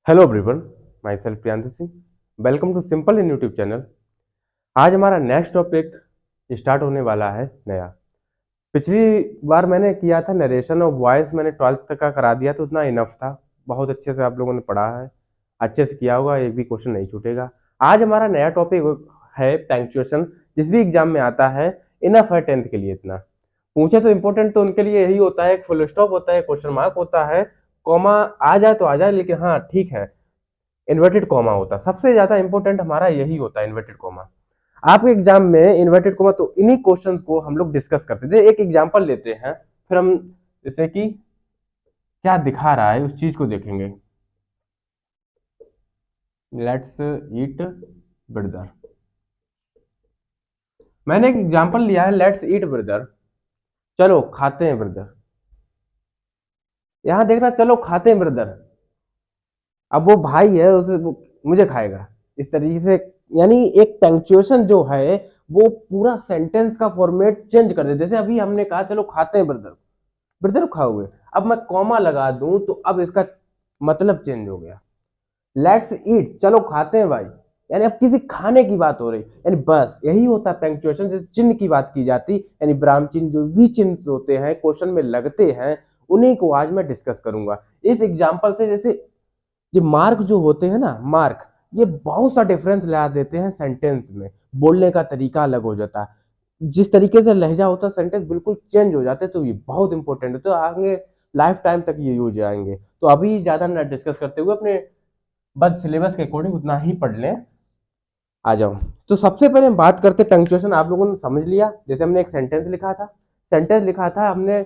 Hello everyone, myself Priyanshu Singh. Welcome to simple in YouTube channel. आज हमारा next topic start होने वाला है नया। पिछली बार मैंने किया था नरेशन और वॉइस, मैंने 12th तक का करा दिया तो उतना इनफ था। बहुत अच्छे से आप लोगों ने पढ़ा है, अच्छे से किया होगा, एक भी क्वेश्चन नहीं छूटेगा। आज हमारा नया टॉपिक है पंक्चुएशन। जिस भी एग्जाम में आता है इनफ है 10th के लिए। इतना पूछे तो इम्पोर्टेंट तो उनके लिए यही होता है, एक फुल स्टॉप होता है, क्वेश्चन मार्क होता है, कॉमा आ जाए तो आ जाए, लेकिन हाँ ठीक है, इन्वर्टेड कॉमा होता है। सबसे ज्यादा इंपॉर्टेंट हमारा यही होता है, इन्वर्टेड कॉमा। आपके एग्जाम में इन्वर्टेड कॉमा, तो इन्हीं क्वेश्चंस को हम लोग डिस्कस करते थे। एक एग्जांपल लेते हैं, फिर हम जैसे कि क्या दिखा रहा है उस चीज को देखेंगे। Let's eat brother. मैंने एक एग्जांपल लिया है, लेट्स ईट ब्रदर, चलो खाते हैं ब्रदर। यहां देखना, चलो खाते हैं ब्रदर। अब वो भाई है, उसे मुझे खाएगा, इस तरीके से। यानी एक पंक्चुएशन जो है वो पूरा सेंटेंस का फॉर्मेट चेंज कर दे। जैसे अभी हमने कहा चलो खाते हैं ब्रदर, ब्रदर खाओगे, अब मैं कॉमा लगा दूं तो अब इसका मतलब चेंज हो गया। लेट्स ईट, चलो खाते हैं भाई, यानी अब किसी खाने की बात हो रही। यानी बस यही होता है पंक्चुएशन। जैसे चिन्ह की बात की जाती, यानी विराम चिन्ह, जो भी चिन्ह होते हैं क्वेश्चन में लगते हैं, उन्हीं को आज मैं डिस्कस करूंगा इस एग्जाम्पल से। जैसे ये मार्क जो होते हैं ना, मार्क, ये बहुत सा डिफरेंस ला देते हैं सेंटेंस में। बोलने का तरीका अलग हो जाता है, जिस तरीके से लहजा होता है सेंटेंस बिल्कुल चेंज हो जाते हैं। तो ये बहुत इंपॉर्टेंट है, तो आगे लाइफ टाइम तक ये यूज आएंगे। तो अभी ज्यादा ना डिस्कस करते हुए अपने बस सिलेबस के अकॉर्डिंग उतना ही पढ़ लें। आ जाओ, तो सबसे पहले हम बात करते पंक्चुएशन। आप लोगों ने समझ लिया, जैसे हमने एक सेंटेंस लिखा था, हमने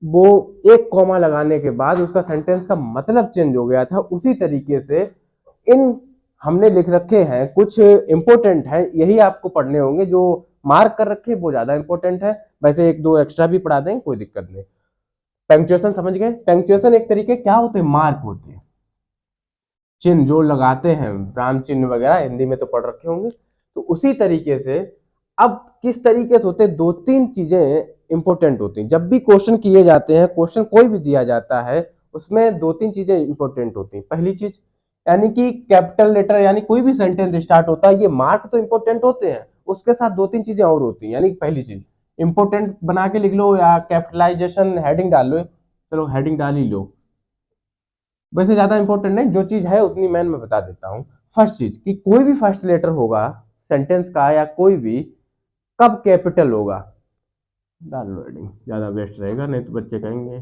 वो एक कॉमा लगाने के बाद उसका सेंटेंस का मतलब चेंज हो गया था। उसी तरीके से इन हमने लिख रखे हैं, कुछ इंपॉर्टेंट है, यही आपको पढ़ने होंगे। जो मार्क कर रखे वो ज्यादा इंपॉर्टेंट है, वैसे एक दो एक्स्ट्रा भी पढ़ा देंगे, कोई दिक्कत नहीं। पंक्चुएशन समझ गए? पंक्चुएशन एक तरीके क्या होते हैं, मार्क होते हैं, चिन्ह जो लगाते हैं, विराम चिन्ह वगैरह हिंदी में तो पढ़ रखे होंगे। तो उसी तरीके से अब किस तरीके से होते हैं, दो तीन चीजें इंपॉर्टेंट होती हैं जब भी क्वेश्चन किए जाते हैं। क्वेश्चन कोई भी दिया जाता है उसमें दो तीन चीजें इंपॉर्टेंट होती हैं। पहली चीज यानी कि कैपिटल लेटर, यानी कोई भी सेंटेंस स्टार्ट होता है, ये मार्क तो इंपॉर्टेंट होते हैं, उसके साथ दो तीन चीजें और होती हैं। यानी पहली चीज इंपॉर्टेंट बना के लिख लो, या कैपिटलाइजेशन हेडिंग डाल लो, चलो हेडिंग डाल ही लो, वैसे ज्यादा इंपॉर्टेंट नहीं, जो चीज है उतनी मैं बता देता हूँ। फर्स्ट चीज कि कोई भी फर्स्ट लेटर होगा सेंटेंस का या कोई भी, कब कैपिटल होगा, डाल लो हेडिंग, ज्यादा बेस्ट रहेगा, नहीं तो बच्चे कहेंगे।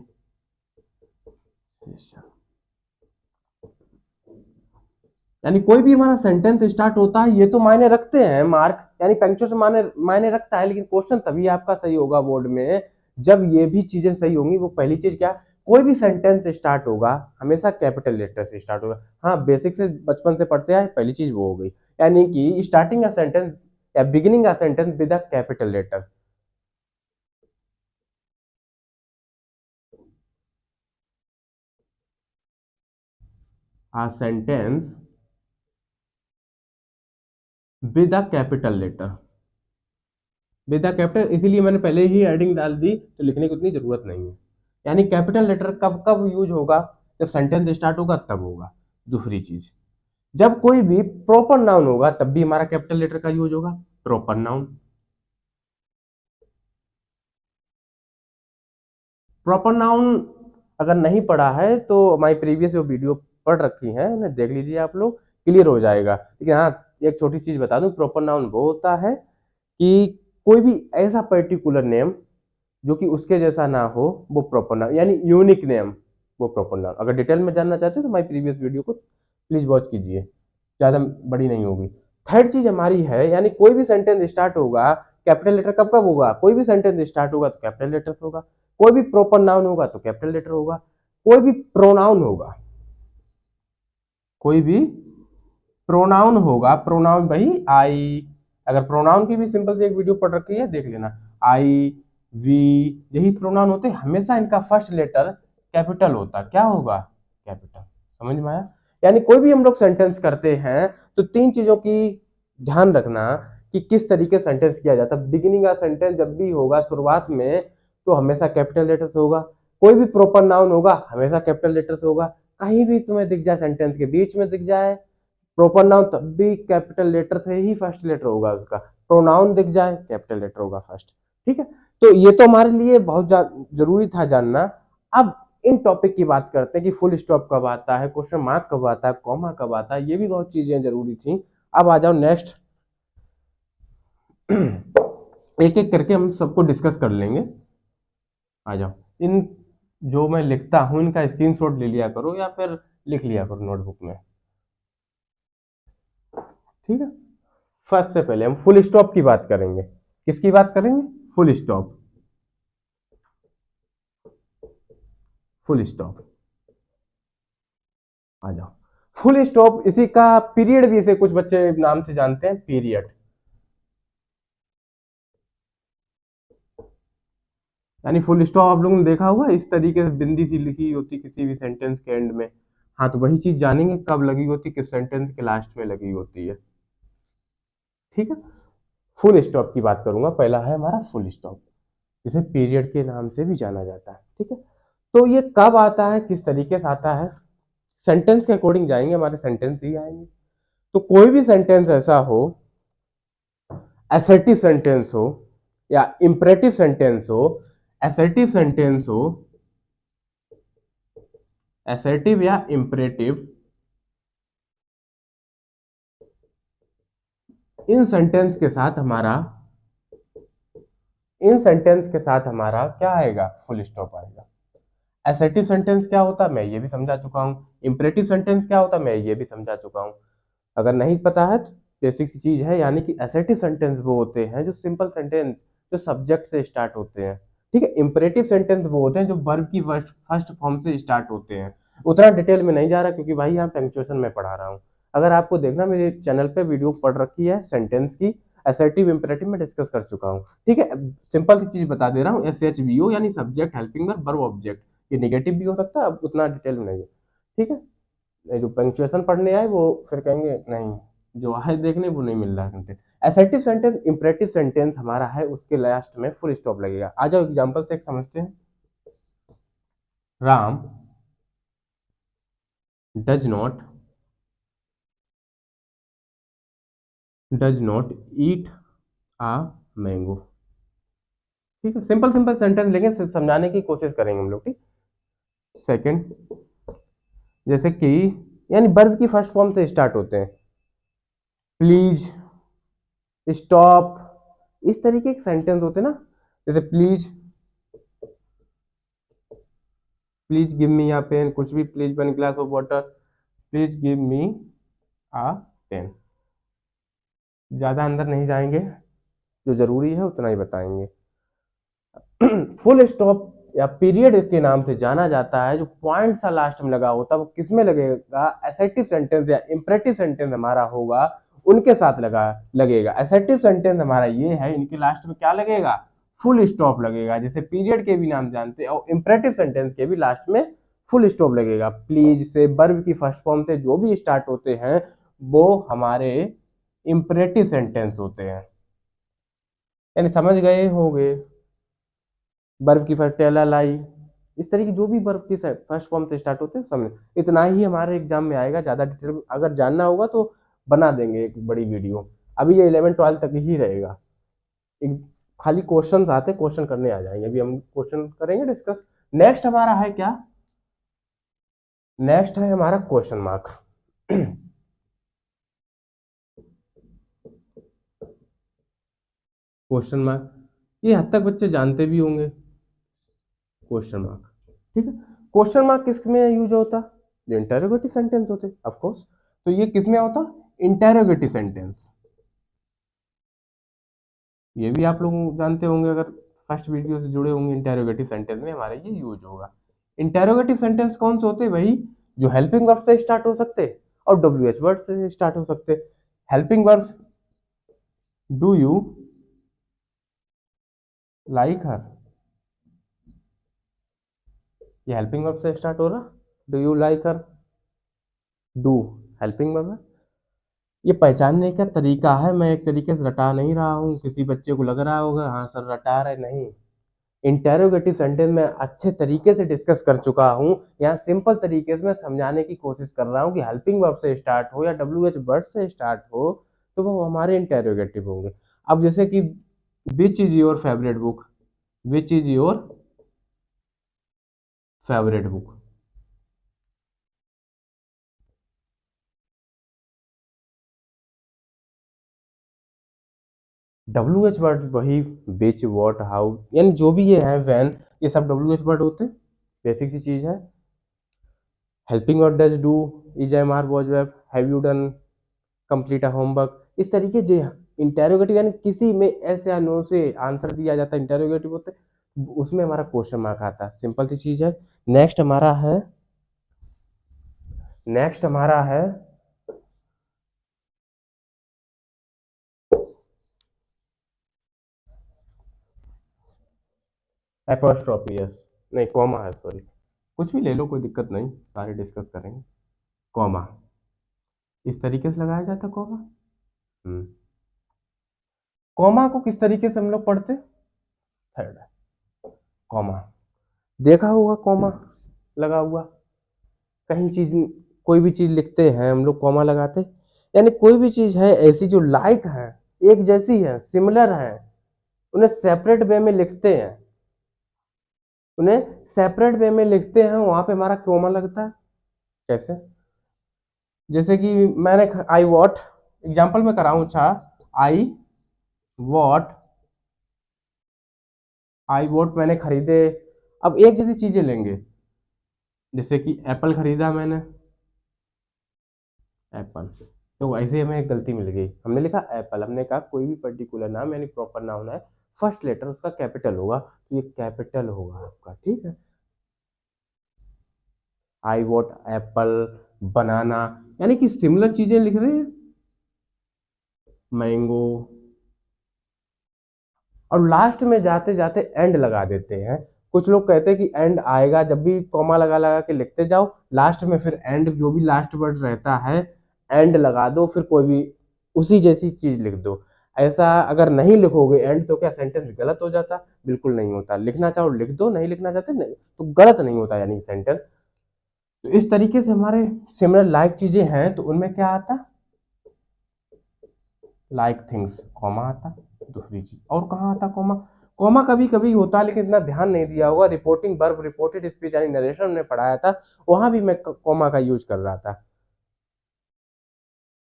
यानी कोई भी हमारा सेंटेंस स्टार्ट होता है, ये तो मायने रखते हैं मार्क, यानी पंक्चुएशन मायने मायने रखता है, लेकिन क्वेश्चन तभी आपका सही होगा बोर्ड में जब ये भी चीजें सही होंगी। वो पहली चीज क्या, कोई भी सेंटेंस स्टार्ट होगा हमेशा कैपिटल लेटर से स्टार्ट होगा। हाँ, बेसिक से बचपन से पढ़ते हैं, पहली चीज वो हो गई। यानी कि स्टार्टिंग अ सेंटेंस या beginning a sentence with a capital letter. A sentence with a capital letter, with capital, इसीलिए मैंने पहले ही हेडिंग डाल दी, तो लिखने की उतनी जरूरत नहीं है। यानी कैपिटल लेटर कब कब यूज होगा, जब सेंटेंस स्टार्ट होगा तब होगा। दूसरी चीज, जब कोई भी प्रॉपर नाउन होगा तब भी हमारा कैपिटल लेटर का यूज होगा। प्रॉपर नाउन, प्रॉपर नाउन अगर नहीं पढ़ा है तो हमारी प्रीवियस जो वीडियो पढ़ रखी है उन्हें देख लीजिए, आप लोग क्लियर हो जाएगा। लेकिन हाँ, एक छोटी चीज बता दूं, प्रॉपर नाउन वो होता है कि कोई भी ऐसा पर्टिकुलर नेम जो कि उसके जैसा ना हो, वो प्रॉपर नाउन, यानी यूनिक नेम, वो प्रॉपर नाउन। अगर डिटेल में जानना चाहते हो तो हमारी प्रीवियस वीडियो को प्लीज वॉच कीजिए, ज्यादा बड़ी नहीं होगी। थर्ड चीज हमारी है, यानी कोई भी सेंटेंस स्टार्ट होगा कैपिटल लेटर कब कब होगा, कोई भी सेंटेंस स्टार्ट होगा तो कैपिटल लेटर से होगा, कोई भी प्रॉपर नाउन होगा तो कैपिटल लेटर होगा, कोई भी प्रोनाउन होगा, कोई भी प्रोनाउन होगा, प्रोनाउन भाई आई, अगर प्रोनाउन की भी सिंपल से एक वीडियो पढ़ रखी है देख लेना, आई वी, यही प्रोनाउन होते हैं, हमेशा इनका फर्स्ट लेटर कैपिटल होता, क्या होगा, कैपिटल। समझ में आया? यानी कोई भी हम लोग सेंटेंस करते हैं तो तीन चीजों की ध्यान रखना कि किस तरीके से सेंटेंस किया जाता है। बिगिनिंग का सेंटेंस जब भी होगा शुरुआत में तो हमेशा कैपिटल लेटर से होगा, कोई भी प्रॉपर नाउन होगा हमेशा कैपिटल लेटर से होगा, कहीं भी तुम्हें दिख जाए, सेंटेंस के बीच में दिख जाए प्रॉपर नाउन, तब भी कैपिटल लेटर से ही फर्स्ट लेटर होगा उसका। प्रोनाउन दिख जाए कैपिटल लेटर होगा फर्स्ट। ठीक है, तो ये तो हमारे लिए बहुत जरूरी था जानना। अब इन टॉपिक की बात करते हैं कि फुल स्टॉप कब आता है, क्वेश्चन मार्क कब आता है, कॉमा कब आता है, ये भी बहुत चीजें जरूरी थी। अब आ जाओ नेक्स्ट, एक एक करके हम सबको डिस्कस कर लेंगे। आ जाओ, इन जो मैं लिखता हूं इनका स्क्रीनशॉट ले लिया करो या फिर लिख लिया करो नोटबुक में। ठीक है, फर्स्ट से पहले हम फुल स्टॉप की बात करेंगे। किसकी बात करेंगे? Full stop. फुल स्टॉप आ जाओ। फुल स्टॉप, इसी का पीरियड भी इसे कुछ बच्चे नाम से जानते हैं, पीरियड। यानी फुल स्टॉप आप लोगों ने देखा होगा इस तरीके से बिंदी सी लिखी होती किसी भी सेंटेंस के एंड में। हाँ, तो वही चीज जानेंगे कब लगी होती, किस सेंटेंस के लास्ट में लगी होती है। ठीक है, फुल स्टॉप की बात करूंगा। पहला है हमारा फुल स्टॉप, जिसे पीरियड के नाम से भी जाना जाता है। ठीक है, तो ये कब आता है, किस तरीके से आता है, सेंटेंस के अकॉर्डिंग जाएंगे, हमारे सेंटेंस ही आएंगे। तो कोई भी सेंटेंस ऐसा हो, असर्टिव सेंटेंस हो या इंपरेटिव सेंटेंस हो, असर्टिव सेंटेंस हो, असर्टिव या इंपरेटिव, इन सेंटेंस के साथ हमारा, इन सेंटेंस के साथ हमारा क्या आएगा? फुल स्टॉप आएगा। असर्टिव सेंटेंस क्या होता है मैं ये भी समझा चुका हूं, इंपरेटिव सेंटेंस क्या होता है मैं ये भी समझा चुका हूं। अगर नहीं पता है तो बेसिक सी चीज है, यानी कि असर्टिव सेंटेंस वो होते हैं जो सिंपल सेंटेंस, जो सब्जेक्ट से स्टार्ट होते हैं। ठीक है, इंपरेटिव सेंटेंस वो होते हैं जो वर्ब की फर्स्ट फॉर्म से स्टार्ट होते हैं। उतना डिटेल में नहीं जा रहा क्योंकि भाई यहाँ पंक्चुएशन में पढ़ा रहा हूँ। अगर आपको देखना, मेरे चैनल पे वीडियो पढ़ रखी है सेंटेंस की, असर्टिव इंपरेटिव में डिस्कस कर चुका हूँ। ठीक है, सिंपल सी चीज बता दे रहा हूँ, SHVO यानी subject helping verb verb object. ये नेगेटिव भी हो सकता है, अब उतना डिटेल में नहीं है। ठीक है, जो पंक्चुएशन पढ़ने आए वो फिर कहेंगे नहीं, जो है देखने वो नहीं मिल रहा है content. Assertive sentence, imperative sentence हमारा है, उसके लास्ट में फुल स्टॉप लगेगा। आ जाओ एग्जांपल से एक समझते हैं। Ram does not eat a mango. ठीक है, सिंपल सिंपल सेंटेंस लेकिन समझाने की कोशिश करेंगे हम लोग। ठीक, सेकंड, जैसे कि यानी वर्ब की फर्स्ट फॉर्म से स्टार्ट होते हैं, प्लीज, स्टॉप, इस तरीके के सेंटेंस होते हैं ना। जैसे please, please give me a pen, कुछ भी, please 1 glass of water, please give me a pen. ज्यादा अंदर नहीं जाएंगे, जो जरूरी है उतना ही बताएंगे। फुल स्टॉप या पीरियड के नाम से जाना जाता है, जो पॉइंट सा लास्ट में लगा होता है वो किस में लगेगा? असर्टिव सेंटेंस या इंपरेटिव सेंटेंस हमारा होगा उनके साथ लगेगा। असर्टिव सेंटेंस हमारा ये है, इनके लास्ट में क्या लगेगा? फुल स्टॉप लगेगा, जैसे पीरियड के भी नाम जानते हैं, और इंपरेटिव सेंटेंस के भी लास्ट में फुल स्टॉप लगेगा। प्लीज से वर्ब की फर्स्ट फॉर्म से जो भी स्टार्ट होते हैं वो हमारे इंपरेटिव सेंटेंस होते हैं। यानी समझ गए होंगे, बर्फ की फर्स्ट टेला लाई, इस तरह की जो भी बर्फ की फर्स्ट फॉर्म से स्टार्ट होते हैं समझ। इतना ही हमारे एग्जाम में आएगा, ज्यादा डिटेल अगर जानना होगा तो बना देंगे एक बड़ी वीडियो। अभी ये 11-12 तक ही रहेगा, खाली क्वेश्चंस आते, क्वेश्चन करने आ जाएंगे, अभी हम क्वेश्चन करेंगे डिस्कस। नेक्स्ट हमारा है क्या? नेक्स्ट है हमारा क्वेश्चन मार्क। क्वेश्चन मार्क ये हद तक बच्चे जानते भी होंगे, क्वेश्चन मार्क। ठीक है, क्वेश्चन मार्क किस में यूज होता? जो इंटेरोगेटिव सेंटेंस होते ऑफ कोर्स। तो ये किस में होता? Interrogative sentence. ये भी आप लोग जानते होंगे, अगर फर्स्ट वीडियो से जुड़े होंगे, इंटेरोगेटिव सेंटेंस में हमारा ये यूज होगा। इंटेरोगेटिव सेंटेंस कौन से होते भाई? जो हेल्पिंग वर्ब से स्टार्ट हो सकते और WH वर्ड से स्टार्ट हो सकते। Helping verbs, do you like her, ये हेल्पिंग वर्ब से स्टार्ट हो रहा, do you like her, do helping verb है। ये पहचानने का तरीका है, मैं एक तरीके से रटा नहीं रहा हूँ, किसी बच्चे को लग रहा होगा हाँ सर रटा रहे, नहीं, इंटेरोगेटिव सेंटेंस में अच्छे तरीके से डिस्कस कर चुका हूँ। यहाँ सिंपल तरीके से मैं समझाने की कोशिश कर रहा हूँ कि हेल्पिंग वर्ब से स्टार्ट हो या WH वर्ड से स्टार्ट हो तो वो हमारे इंटेरोगेटिव होंगे। अब जैसे कि which is your favourite book, which is your favourite book. WH word वही विच, व्हाट, हाउ, यानी जो भी ये है, व्हेन, ये सब WH वर्ड होते हैं। बेसिक सी चीज है। Helping verb does, do, is, am, are, was, were, have you done, complete a homework, इस तरीके जो इंटेरोगेटिव यानी किसी में ऐसे या नो से आंसर दिया जाता है इंटेरोगेटिव होते, उसमें हमारा क्वेश्चन मार्क आता है। सिंपल सी चीज है। नेक्स्ट हमारा है, नेक्स्ट हमारा है एपोस्ट्रोफी, यस, नहीं कॉमा है, सॉरी, कुछ भी ले लो, कोई दिक्कत नहीं, सारे डिस्कस करेंगे। कॉमा इस तरीके से लगाया जाता है कॉमा। कॉमा को किस तरीके से हम लोग पढ़ते, थर्ड कॉमा, देखा होगा कॉमा लगा हुआ कहीं चीज, कोई भी चीज लिखते हैं हम लोग कॉमा लगाते, यानी कोई भी चीज है ऐसी जो लाइक है, एक जैसी है, सिमिलर है, उन्हें सेपरेट वे में लिखते हैं, उन्हें सेपरेट वे में लिखते हैं, वहां पे हमारा कॉमा लगता है। कैसे, जैसे कि मैंने आई वॉट, एग्जाम्पल में कराऊं, अच्छा, आई वॉट, आई वॉट मैंने खरीदे। अब एक जैसी चीजें लेंगे, जैसे कि एप्पल खरीदा मैंने, एप्पल, तो ऐसे हमें एक गलती मिल गई, हमने लिखा एप्पल, हमने कहा कोई भी पर्टिकुलर नाम यानी प्रॉपर नाउन है, फर्स्ट लेटर उसका कैपिटल होगा, तो ये कैपिटल होगा आपका, ठीक है। आई वॉट एप्पल, बनाना, यानी कि सिमिलर चीजें लिख रहे हैं, मैंगो, और लास्ट में जाते जाते एंड लगा देते हैं। कुछ लोग कहते हैं कि एंड आएगा, जब भी कॉमा लगा लगा के लिखते जाओ, लास्ट में फिर एंड, जो भी लास्ट वर्ड रहता है एंड लगा दो, फिर कोई भी उसी जैसी चीज लिख दो। ऐसा अगर नहीं लिखोगे एंड तो क्या सेंटेंस गलत हो जाता, बिल्कुल नहीं होता। लिखना चाहो लिख दो, नहीं लिखना चाहते नहीं, तो गलत नहीं होता यानी सेंटेंस। तो इस तरीके से हमारे सिमिलर लाइक चीजें हैं, तो उनमें क्या आता, लाइक थिंग्स, कॉमा आता। दूसरी चीज और कहाँ आता कॉमा, कॉमा कभी कभी होता है लेकिन इतना ध्यान नहीं दिया होगा। रिपोर्टिंग वर्ब, रिपोर्टेड स्पीच यानी नरेशन में पढ़ाया था, वहां भी मैं कॉमा का यूज कर रहा था।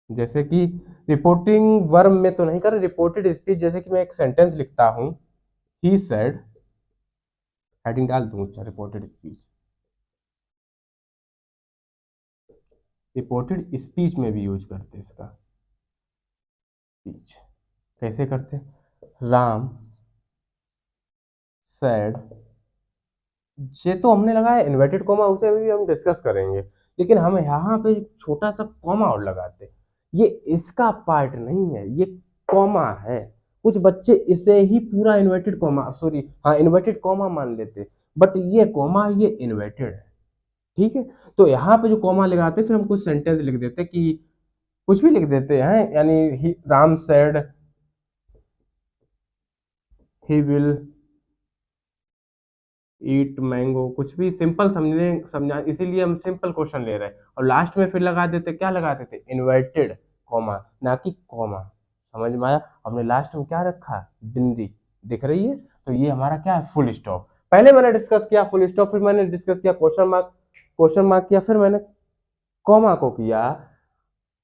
जैसे कि रिपोर्टिंग वर्ब में तो नहीं कर, रिपोर्टेड स्पीच, जैसे कि मैं एक सेंटेंस लिखता हूं, ही सेड, हेडिंग डाल दूं, अच्छा, रिपोर्टेड स्पीच, रिपोर्टेड स्पीच में भी यूज करते इसका, स्पीच कैसे करते, राम सेड, ये तो हमने लगाया इन्वर्टेड कॉमा, उसे भी हम डिस्कस करेंगे, लेकिन हम यहाँ पे छोटा सा कॉमा और लगाते, ये इसका पार्ट नहीं है, ये कॉमा है। कुछ बच्चे इसे ही पूरा इन्वर्टेड कॉमा, सॉरी हाँ इन्वर्टेड कॉमा मान लेते, बट ये कॉमा, ये इन्वर्टेड है, ठीक है। तो यहाँ पे जो कॉमा लगाते फिर हम कुछ सेंटेंस लिख देते कि कुछ भी लिख देते हैं, यानी Ram said he will eat mango, कुछ भी सिंपल समझने समझा, इसीलिए हम सिंपल क्वेश्चन ले रहे हैं, और लास्ट में फिर लगा देते, क्या लगा देते, इन्वर्टेड कॉमा, ना कि कॉमा। समझ में आया, हमने लास्ट में क्या रखा, बिंदी, दिख रही है, तो ये हमारा क्या है, फुल स्टॉप। पहले मैंने डिस्कस किया फुल स्टॉप, फिर मैंने डिस्कस किया क्वेश्चन मार्क, क्वेश्चन मार्क किया, फिर मैंने कॉमा को किया,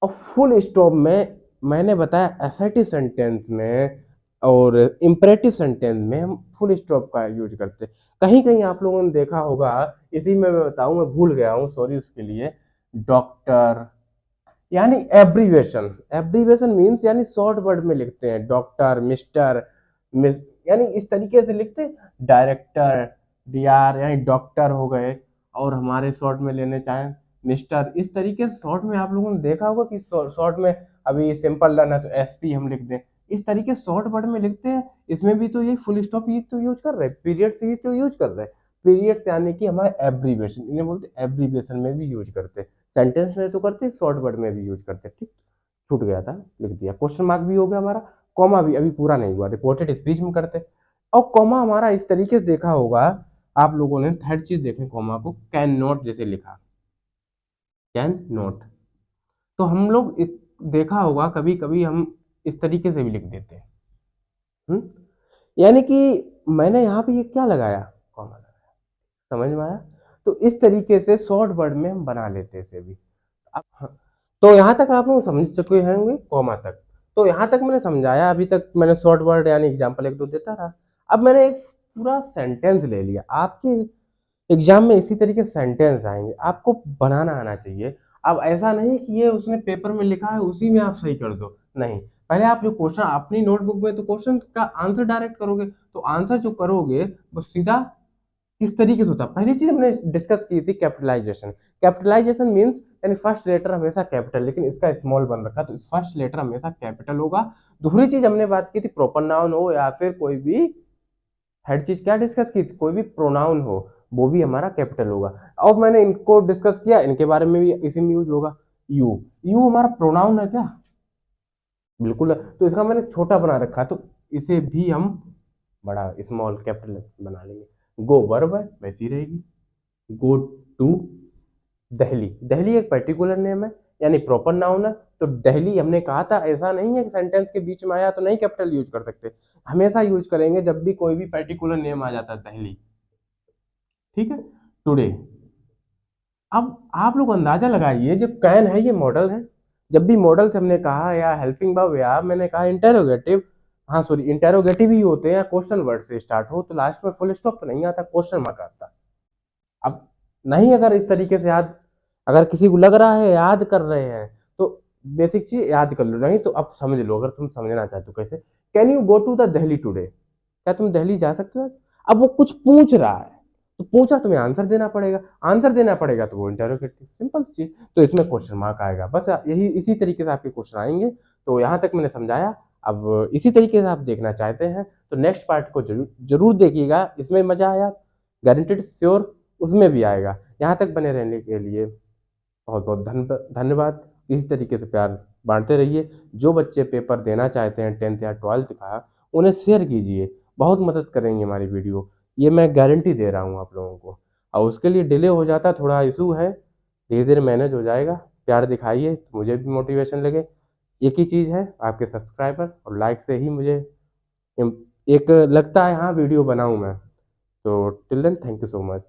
और फुल स्टॉप में मैंने बताया असर्टिव सेंटेंस में और इंपरेटिव सेंटेंस में हम फुल स्टॉप का यूज करते हैं। कहीं कहीं आप लोगों ने देखा होगा, इसी में मैं बताऊं, मैं भूल गया हूं, सॉरी उसके लिए, डॉक्टर, यानी एब्रीवेशन, एब्रीवेशन मीन्स यानी शॉर्ट वर्ड में लिखते हैं, डॉक्टर, मिस्टर, मिस, यानी इस तरीके से लिखते हैं, डायरेक्टर, डीआर, यानी डॉक्टर हो गए, और हमारे शॉर्ट में लेने चाहें मिस्टर, इस तरीके से शॉर्ट में आप लोगों ने देखा होगा कि शॉर्ट में, अभी सिंपल लर्न है तो एसपी हम लिख दें, इस तरीके शॉर्ट वर्ड में लिखते हैं। इसमें भी तो ये फुल स्टॉप ही तो यूज कर रहे हैं, पीरियड से ही तो यूज कर रहे हैं, पीरियड यानी कि हमारे एब्रीवेशन, इन्हें बोलते एब्रीवेशन में भी यूज करते हैं, सेंटेंस में तो करते हैं, शॉर्ट वर्ड में भी यूज करते हैं, ठीक, छूट गया था, लिख दिया। क्वेश्चन मार्क भी हो गया हमारा, कॉमा भी अभी पूरा नहीं हुआ, रिपोर्टेड स्पीच में करते, और कॉमा हमारा इस तरीके से देखा होगा आप लोगों ने, थर्ड चीज देखें कॉमा को, कैन नॉट जैसे लिखा, कैन नॉट, तो हम लोग देखा होगा कभी कभी हम इस तरीके से भी लिख देते हैं। यानी कि मैंने यहाँ पे ये क्या लगाया, कॉमा लगाया, समझ में आया। तो इस तरीके से शॉर्ट वर्ड में हम बना लेते हैं इसे भी। अब हाँ, तो यहाँ तक आप लोग समझ चुके होंगे कॉमा तक। तो यहाँ तक मैंने समझाया, अभी तक मैंने शॉर्ट वर्ड यानी एग्जाम्पल एक दो देता रहा। अब मैंने एक पूरा सेंटेंस ले लिया। आपके एग्जाम में इसी तरीके सेंटेंस आएंगे, आपको बनाना आना चाहिए। अब ऐसा नहीं कि ये उसने पेपर में लिखा है उसी में आप सही कर दो, नहीं। पहले आप जो क्वेश्चन अपनी नोटबुक में, तो क्वेश्चन का आंसर डायरेक्ट करोगे, तो आंसर जो करोगे वो सीधा किस तरीके से होता है। पहली चीज हमने डिस्कस की थी कैपिटलाइजेशन। कैपिटलाइजेशन मीन्स यानी फर्स्ट लेटर हमेशा कैपिटल, लेकिन इसका स्मॉल बन रखा, तो फर्स्ट लेटर हमेशा कैपिटल होगा। दूसरी चीज हमने बात की थी प्रोपर नाउन हो या फिर कोई भी, थर्ड चीज क्या डिस्कस की थी, कोई भी प्रोनाउन हो वो भी हमारा कैपिटल होगा। और मैंने इनको डिस्कस किया, इनके बारे में भी इसी में यूज होगा। यू, यू हमारा प्रोनाउन है क्या, बिल्कुल है। तो इसका मैंने छोटा बना रखा, तो इसे भी हम बड़ा स्मॉल कैपिटल बना लेंगे। गो वर्ब है वैसी रहेगी, गो टू दिल्ली, दिल्ली एक पर्टिकुलर नेम है यानी प्रॉपर नाउन है। तो दिल्ली हमने कहा था, ऐसा नहीं है कि सेंटेंस के बीच में आया तो नहीं कैपिटल यूज कर सकते, हमेशा यूज करेंगे जब भी कोई भी पर्टिकुलर नेम आ जाता है, दिल्ली, ठीक है। टुडे, अब आप लोग अंदाजा लगाइए जो कैन है ये मॉडल है। जब भी मॉडल से हमने कहा या हेल्पिंग वर्ब या मैंने कहा इंटेरोगेटिव, हाँ सॉरी इंटेरोगेटिव ही होते हैं, क्वेश्चन वर्ड से स्टार्ट हो तो लास्ट में फुल स्टॉप तो नहीं आता, क्वेश्चन मार्क आता। अब नहीं, अगर इस तरीके से याद, अगर किसी को लग रहा है याद कर रहे हैं तो बेसिक चीज याद कर लो, नहीं तो अब समझ लो। अगर तुम समझना चाहते हो कैसे, can you go to the Delhi today, क्या तुम दिल्ली जा सकते हो। अब वो कुछ पूछ रहा है, तो पूछा तुम्हें आंसर देना पड़ेगा, आंसर देना पड़ेगा तो वो इंटरोगेटिव, सिंपल चीज। तो इसमें क्वेश्चन मार्क आएगा, बस यही इसी तरीके से आपके क्वेश्चन आएंगे। तो यहाँ तक मैंने समझाया। अब इसी तरीके से आप देखना चाहते हैं तो नेक्स्ट पार्ट को जरूर जरूर देखिएगा, इसमें मजा आया गारंटेड श्योर उसमें भी आएगा। यहाँ तक बने रहने के लिए बहुत बहुत धन्यवाद। इसी तरीके से प्यार बांटते रहिए। जो बच्चे पेपर देना चाहते हैं 10th या 12th का, उन्हें शेयर कीजिए, बहुत मदद करेंगे हमारी वीडियो, ये मैं गारंटी दे रहा हूँ आप लोगों को। और उसके लिए डिले हो जाता, थोड़ा इशू है, धीरे धीरे मैनेज हो जाएगा। प्यार दिखाइए तो मुझे भी मोटिवेशन लगे। एक ही चीज़ है, आपके सब्सक्राइबर और लाइक से ही मुझे एक लगता है हाँ वीडियो बनाऊँ मैं। तो till then thank you so much.